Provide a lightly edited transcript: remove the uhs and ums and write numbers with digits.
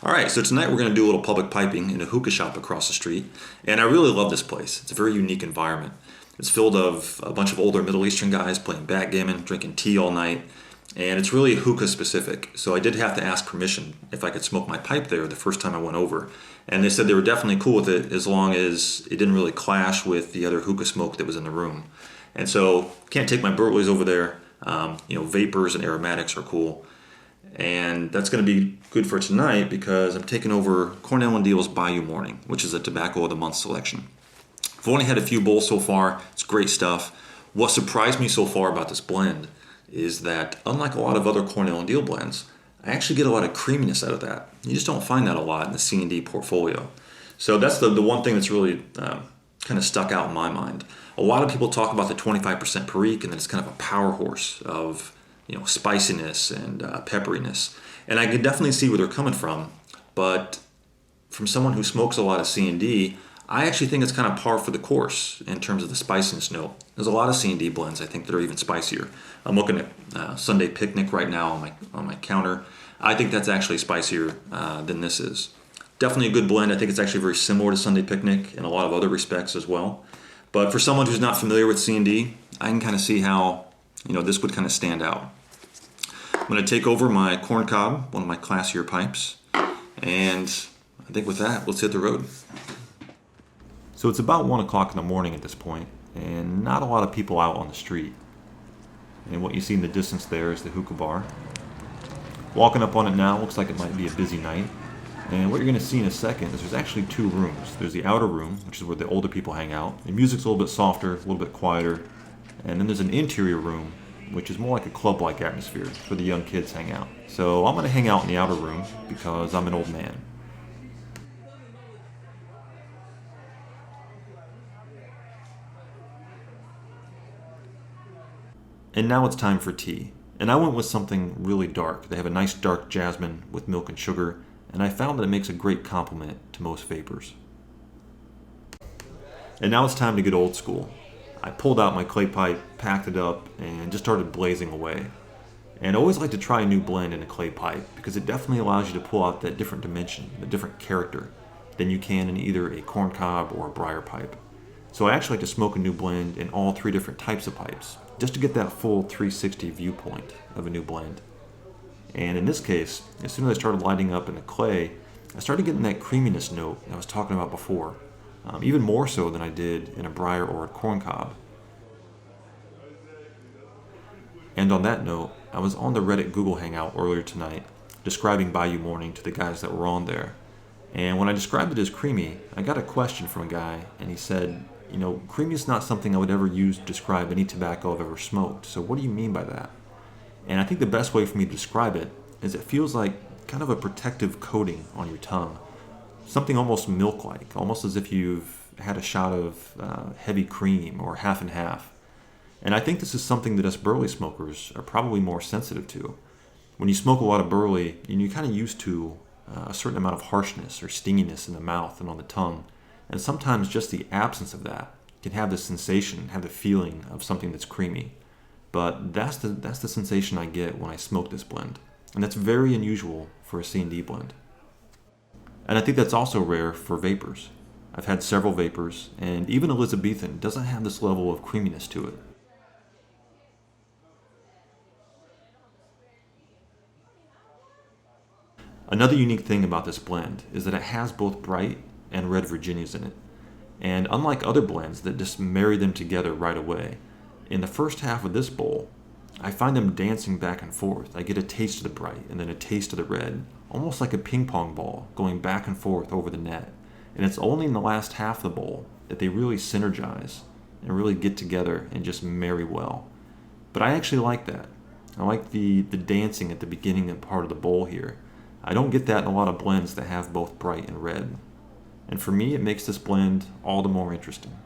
All right, so tonight we're going to do a little public piping in a hookah shop across the street, and I really love this place. It's a very unique environment. It's filled of a bunch of older Middle Eastern guys playing backgammon, drinking tea all night, and it's really hookah specific. So I did have to ask permission if I could smoke my pipe there the first time I went over, and they said they were definitely cool with it as long as it didn't really clash with the other hookah smoke that was in the room. And so can't take my Burleys over there. Vapors and aromatics are cool. And that's going to be good for tonight because I'm taking over Cornell Diehl's Bayou Morning, which is a Tobacco of the Month selection. I've only had a few bowls so far. It's great stuff. What surprised me so far about this blend is that unlike a lot of other Cornell Diehl blends, I actually get a lot of creaminess out of that. You just don't find that a lot in the C&D portfolio. So that's the one thing that's really kind of stuck out in my mind. A lot of people talk about the 25% Perique and that it's kind of a power horse of spiciness and pepperiness. And I can definitely see where they're coming from, but from someone who smokes a lot of C&D, I actually think it's kind of par for the course in terms of the spiciness note. There's a lot of C&D blends I think that are even spicier. I'm looking at Sunday Picnic right now on my counter. I think that's actually spicier than this is. Definitely a good blend. I think it's actually very similar to Sunday Picnic in a lot of other respects as well. But for someone who's not familiar with C&D, I can kind of see how this would kind of stand out. I'm going to take over my corn cob, one of my classier pipes, and I think with that, let's hit the road. So it's about 1 o'clock in the morning at this point, and not a lot of people out on the street. And what you see in the distance there is the hookah bar. Walking up on it now, looks like it might be a busy night. And what you're going to see in a second is there's actually 2 rooms. There's the outer room, which is where the older people hang out. The music's a little bit softer, a little bit quieter. And then there's an interior room, which is more like a club-like atmosphere where the young kids hang out. So I'm going to hang out in the outer room because I'm an old man. And now it's time for tea. And I went with something really dark. They have a nice dark jasmine with milk and sugar, and I found that it makes a great complement to most vapors. And now it's time to get old school. I pulled out my clay pipe, packed it up, and just started blazing away. And I always like to try a new blend in a clay pipe because it definitely allows you to pull out that different dimension, the different character than you can in either a corn cob or a briar pipe. So I actually like to smoke a new blend in all 3 different types of pipes, just to get that full 360 viewpoint of a new blend. And in this case, as soon as I started lighting up in the clay, I started getting that creaminess note I was talking about before, even more so than I did in a briar or a corn cob. And on that note, I was on the Reddit Google Hangout earlier tonight, describing Bayou Morning to the guys that were on there. And when I described it as creamy, I got a question from a guy, and he said, creamy is not something I would ever use to describe any tobacco I've ever smoked, so what do you mean by that? And I think the best way for me to describe it is it feels like kind of a protective coating on your tongue. Something almost milk-like, almost as if you've had a shot of heavy cream or half and half. And I think this is something that us burley smokers are probably more sensitive to. When you smoke a lot of burley, you're kind of used to a certain amount of harshness or stinginess in the mouth and on the tongue. And sometimes just the absence of that can have the sensation, have the feeling of something that's creamy. But that's the sensation I get when I smoke this blend. And that's very unusual for a C&D blend. And I think that's also rare for vapors. I've had several vapors, and even Elizabethan doesn't have this level of creaminess to it. Another unique thing about this blend is that it has both bright and red Virginias in it. And unlike other blends that just marry them together right away, in the first half of this bowl, I find them dancing back and forth. I get a taste of the bright and then a taste of the red, almost like a ping pong ball going back and forth over the net. And it's only in the last half of the bowl that they really synergize and really get together and just marry well. But I actually like that. I like the dancing at the beginning and part of the bowl here. I don't get that in a lot of blends that have both bright and red. And for me, it makes this blend all the more interesting.